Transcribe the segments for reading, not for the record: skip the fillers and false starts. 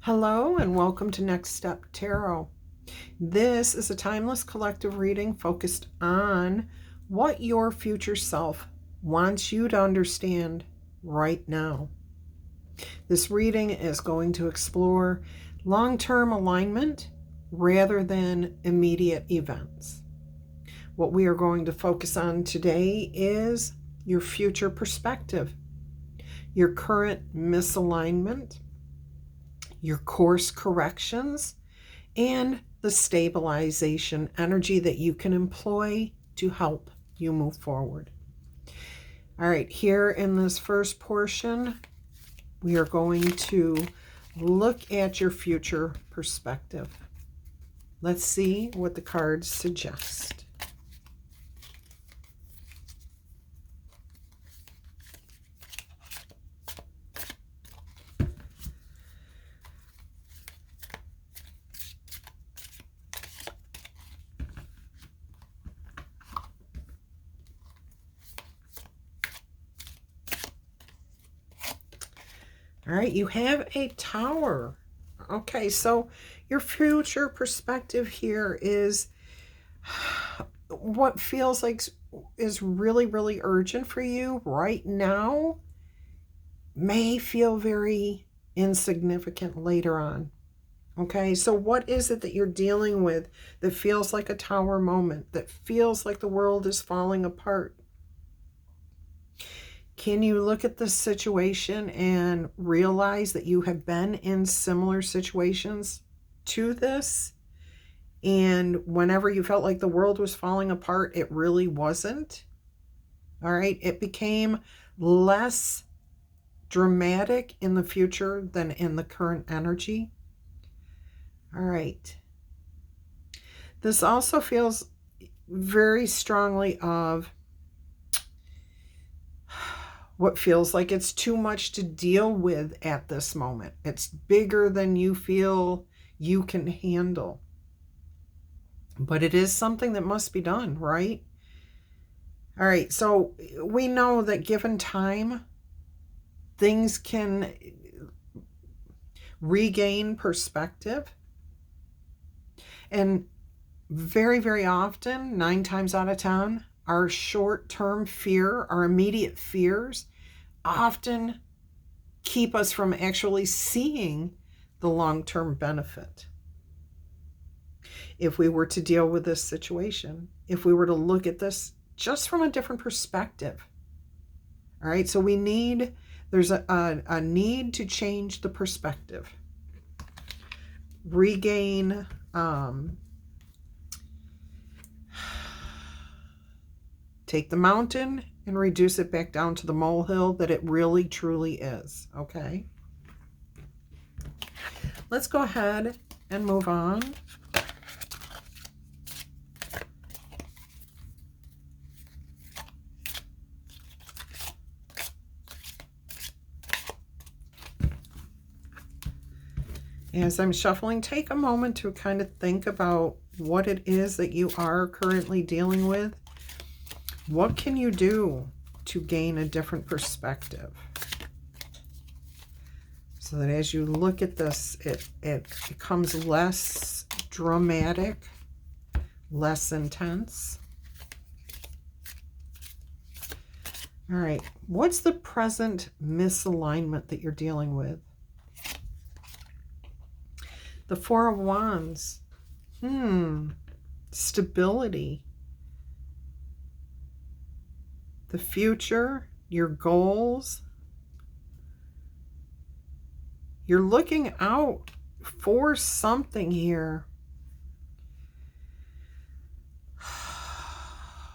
Hello and welcome to Next Step Tarot. This is a timeless collective reading focused on what your future self wants you to understand right now. This reading is going to explore long-term alignment rather than immediate events. What we are going to focus on today is your future perspective, your current misalignment, your course corrections, and the stabilization energy that you can employ to help you move forward. All right, here in this first portion, we are going to look at your future perspective. Let's see what the cards suggest. All right, you have a Tower. Okay, so your future perspective here is what feels like is really, really urgent for you right now may feel very insignificant later on. Okay, so what is it that you're dealing with that feels like a Tower moment, that feels like the world is falling apart? Can you look at this situation and realize that you have been in similar situations to this? And whenever you felt like the world was falling apart, it really wasn't. All right, it became less dramatic in the future than in the current energy. All right. This also feels very strongly of what feels like it's too much to deal with at this moment. It's bigger than you feel you can handle. But it is something that must be done, right? All right, so we know that given time, things can regain perspective. And very, very often, 9 times out of 10, our short-term fear, our immediate fears, often keep us from actually seeing the long-term benefit. If we were to deal with this situation, if we were to look at this just from a different perspective. All right, so there's a need to change the perspective. Regain take the mountain and reduce it back down to the molehill that it really truly is. Okay, let's go ahead and move on. As I'm shuffling, take a moment to kind of think about what it is that you are currently dealing with. What can you do to gain a different perspective? So that as you look at this, it becomes less dramatic, less intense. All right, what's the present misalignment that you're dealing with? The Four of Wands. Stability. The future, your goals. You're looking out for something here.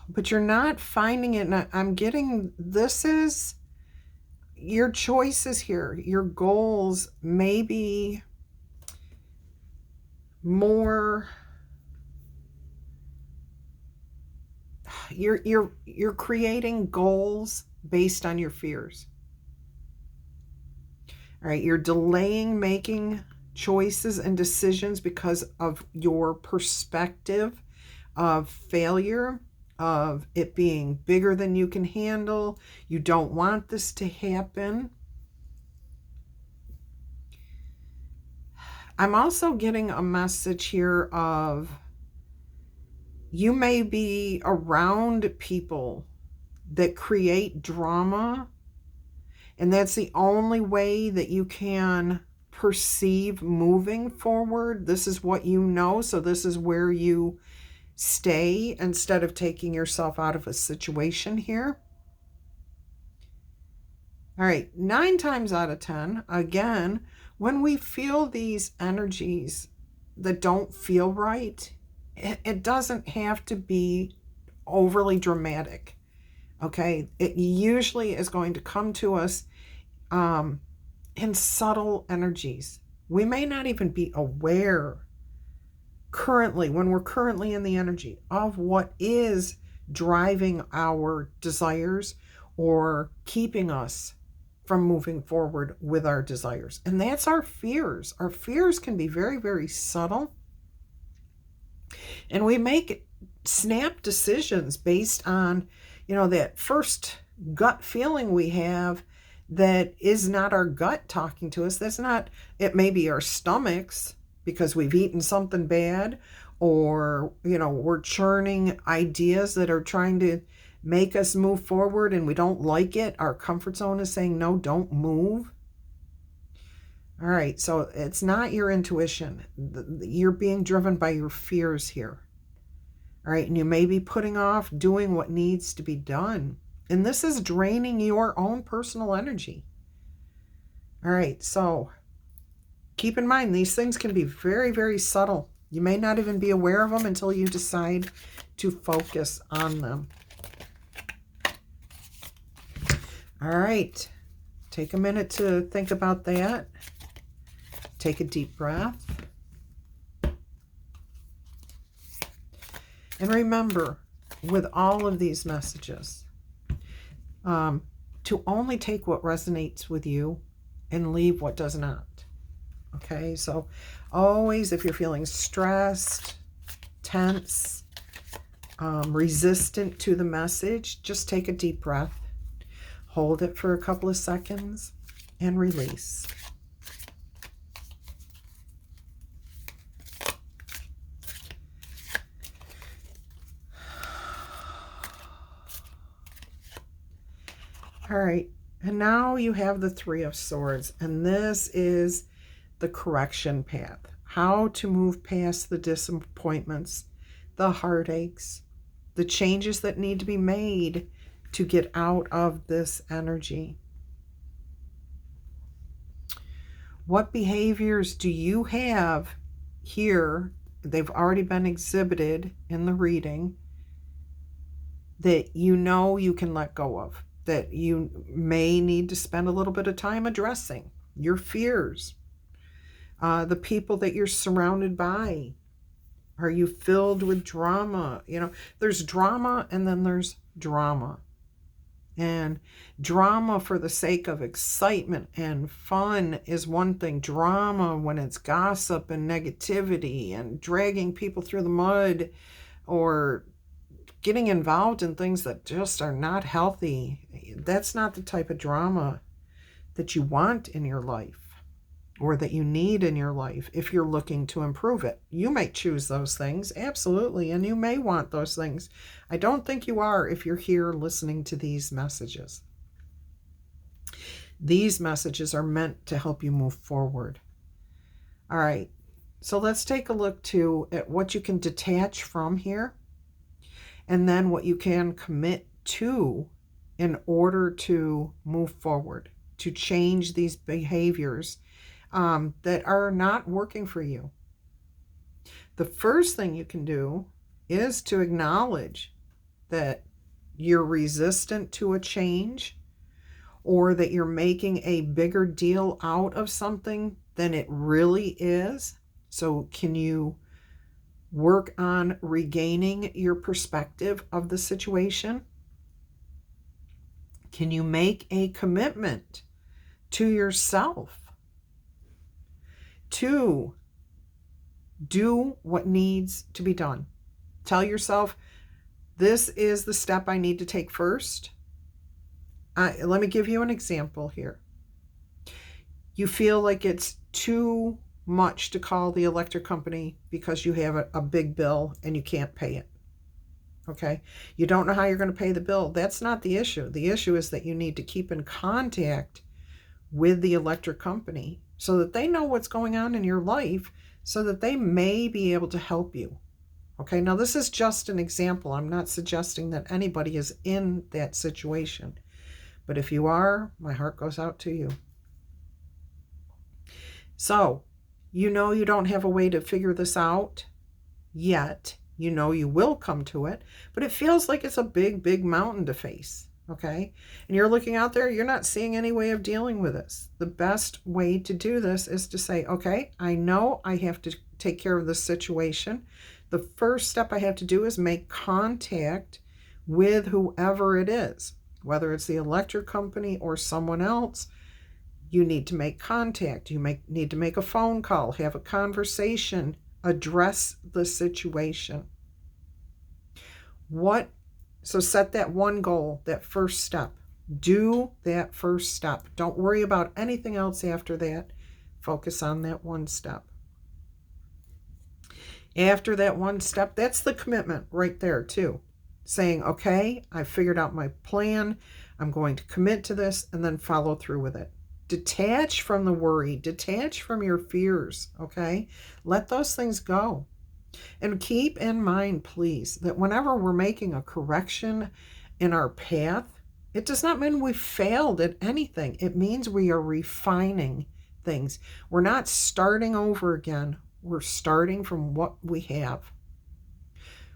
But you're not finding it. And I'm getting, this is your choices here. Your goals may be more, you're creating goals based on your fears. All right, you're delaying making choices and decisions because of your perspective of failure, of it being bigger than you can handle. You don't want this to happen. I'm also getting a message here of you may be around people that create drama, and that's the only way that you can perceive moving forward. This is what you know, so this is where you stay instead of taking yourself out of a situation here. All right, 9 times out of 10, again, when we feel these energies that don't feel right, it doesn't have to be overly dramatic, okay? It usually is going to come to us in subtle energies. We may not even be aware currently, when we're currently in the energy, of what is driving our desires or keeping us from moving forward with our desires. And that's our fears. Our fears can be very, very subtle. And we make snap decisions based on, that first gut feeling we have that is not our gut talking to us. That's not, it may be our stomachs because we've eaten something bad, or, we're churning ideas that are trying to make us move forward and we don't like it. Our comfort zone is saying, no, don't move. All right, so it's not your intuition. You're being driven by your fears here. All right, and you may be putting off doing what needs to be done. And this is draining your own personal energy. All right, so keep in mind, these things can be very, very subtle. You may not even be aware of them until you decide to focus on them. All right, take a minute to think about that. Take a deep breath. And remember, with all of these messages, to only take what resonates with you and leave what does not. Okay, so always, if you're feeling stressed, tense, resistant to the message, just take a deep breath. Hold it for a couple of seconds and release. All right, and now you have the Three of Swords, and this is the correction path. How to move past the disappointments, the heartaches, the changes that need to be made to get out of this energy. What behaviors do you have here? They've already been exhibited in the reading that you can let go of, that you may need to spend a little bit of time addressing. Your fears, the people that you're surrounded by. Are you filled with drama? There's drama and then there's drama. And drama for the sake of excitement and fun is one thing. Drama when it's gossip and negativity and dragging people through the mud or getting involved in things that just are not healthy. That's not the type of drama that you want in your life or that you need in your life if you're looking to improve it. You might choose those things, absolutely, and you may want those things. I don't think you are if you're here listening to these messages. These messages are meant to help you move forward. All right, so let's take a look at what you can detach from here, and then what you can commit to in order to move forward, to change these behaviors that are not working for you. The first thing you can do is to acknowledge that you're resistant to a change, or that you're making a bigger deal out of something than it really is. So can you work on regaining your perspective of the situation? Can you make a commitment to yourself to do what needs to be done? Tell yourself, this is the step I need to take first. Let me give you an example here. You feel like it's too much to call the electric company because you have a big bill and you can't pay it. Okay? You don't know how you're going to pay the bill. That's not the issue. The issue is that you need to keep in contact with the electric company so that they know what's going on in your life, so that they may be able to help you. Okay, now this is just an example. I'm not suggesting that anybody is in that situation. But if you are, my heart goes out to you. So, you know you don't have a way to figure this out yet. You know you will come to it, but it feels like it's a big, big mountain to face. Okay? And you're looking out there, you're not seeing any way of dealing with this. The best way to do this is to say, okay, I know I have to take care of this situation. The first step I have to do is make contact with whoever it is, whether it's the electric company or someone else. You need to make contact. You need to make a phone call, have a conversation, address the situation. So set that one goal, that first step. Do that first step. Don't worry about anything else after that. Focus on that one step. After that one step, that's the commitment right there too. Saying, okay, I figured out my plan. I'm going to commit to this, and then follow through with it. Detach from the worry. Detach from your fears, okay? Let those things go. And keep in mind, please, that whenever we're making a correction in our path, it does not mean we failed at anything. It means we are refining things. We're not starting over again. We're starting from what we have,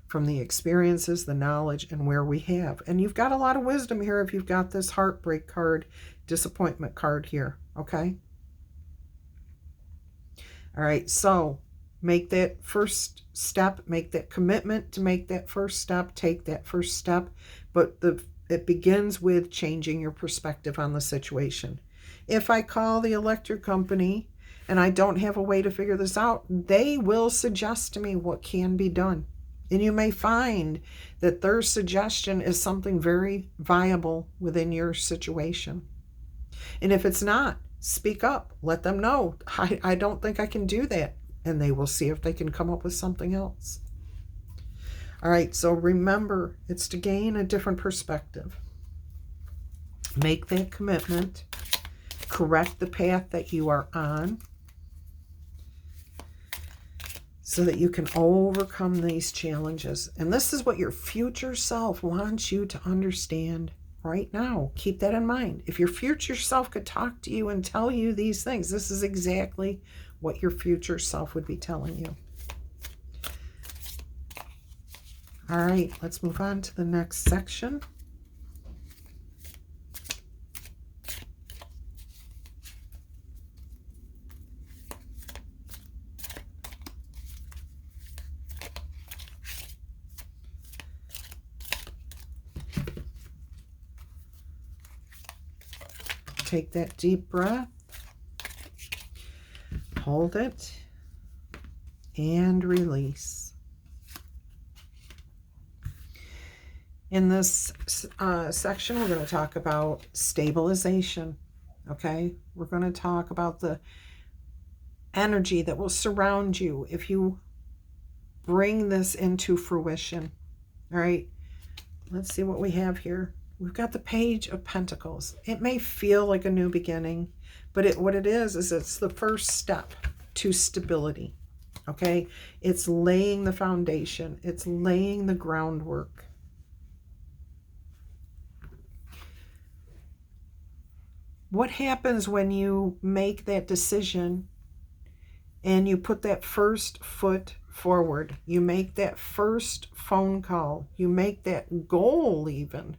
from the experiences, the knowledge, and where we have. And you've got a lot of wisdom here if you've got this heartbreak card, disappointment card here, okay? All right, so make that first step, make that commitment to make that first step, take that first step, but it begins with changing your perspective on the situation. If I call the electric company and I don't have a way to figure this out, they will suggest to me what can be done. And you may find that their suggestion is something very viable within your situation. And if it's not, speak up. Let them know, I don't think I can do that. And they will see if they can come up with something else. All right, so remember, it's to gain a different perspective. Make that commitment. Correct the path that you are on, so that you can overcome these challenges. And this is what your future self wants you to understand right now. Keep that in mind. If your future self could talk to you and tell you these things, this is exactly what your future self would be telling you. All right, let's move on to the next section. Take that deep breath, hold it, and release. In this section, we're going to talk about stabilization, okay? We're going to talk about the energy that will surround you if you bring this into fruition, all right? Let's see what we have here. We've got the Page of Pentacles. It may feel like a new beginning, but what it is it's the first step to stability, okay? It's laying the foundation. It's laying the groundwork. What happens when you make that decision and you put that first foot forward? You make that first phone call. You make that goal even.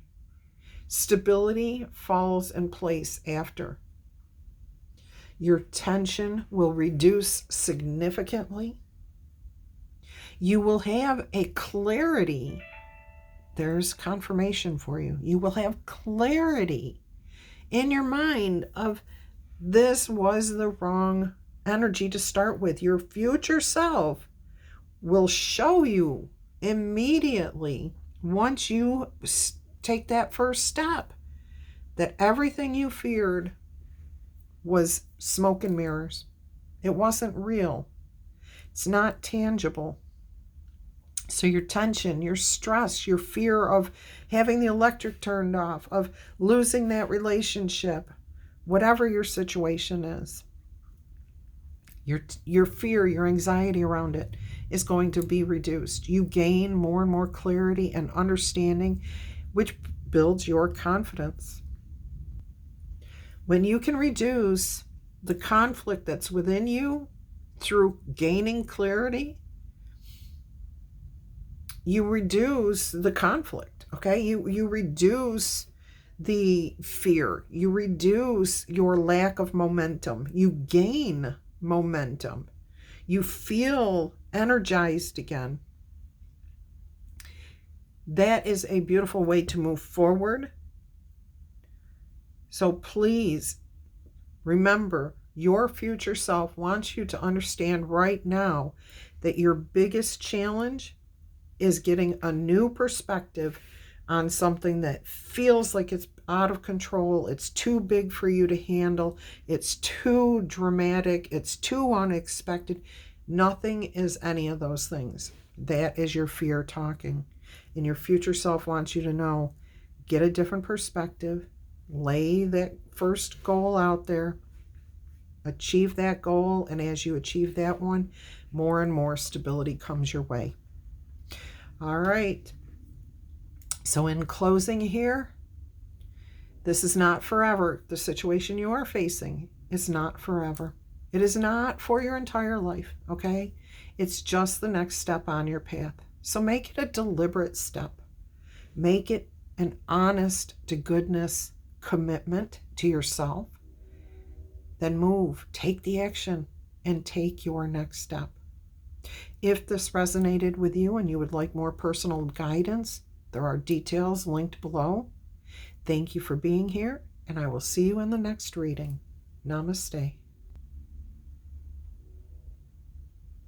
Stability falls in place after. Your tension will reduce significantly. You will have a clarity. There's confirmation for you. You will have clarity in your mind of this was the wrong energy to start with. Your future self will show you immediately, once you take that first step, that everything you feared was smoke and mirrors. It wasn't real. It's not tangible. So your tension, your stress, your fear of having the electric turned off, of losing that relationship, whatever your situation is, your fear, your anxiety around it is going to be reduced. You gain more and more clarity and understanding, which builds your confidence. When you can reduce the conflict that's within you through gaining clarity, you reduce the conflict, okay? You reduce the fear. You reduce your lack of momentum. You gain momentum. You feel energized again. That is a beautiful way to move forward. So please remember, your future self wants you to understand right now that your biggest challenge is getting a new perspective on something that feels like it's out of control. It's too big for you to handle. It's too dramatic. It's too unexpected. Nothing is any of those things. That is your fear talking. And your future self wants you to know, get a different perspective, lay that first goal out there, achieve that goal, and as you achieve that one, more and more stability comes your way. All right. So in closing here, this is not forever. The situation you are facing is not forever. It is not for your entire life, okay? It's just the next step on your path. So make it a deliberate step. Make it an honest to goodness commitment to yourself. Then move, take the action, and take your next step. If this resonated with you and you would like more personal guidance, there are details linked below. Thank you for being here, and I will see you in the next reading. Namaste.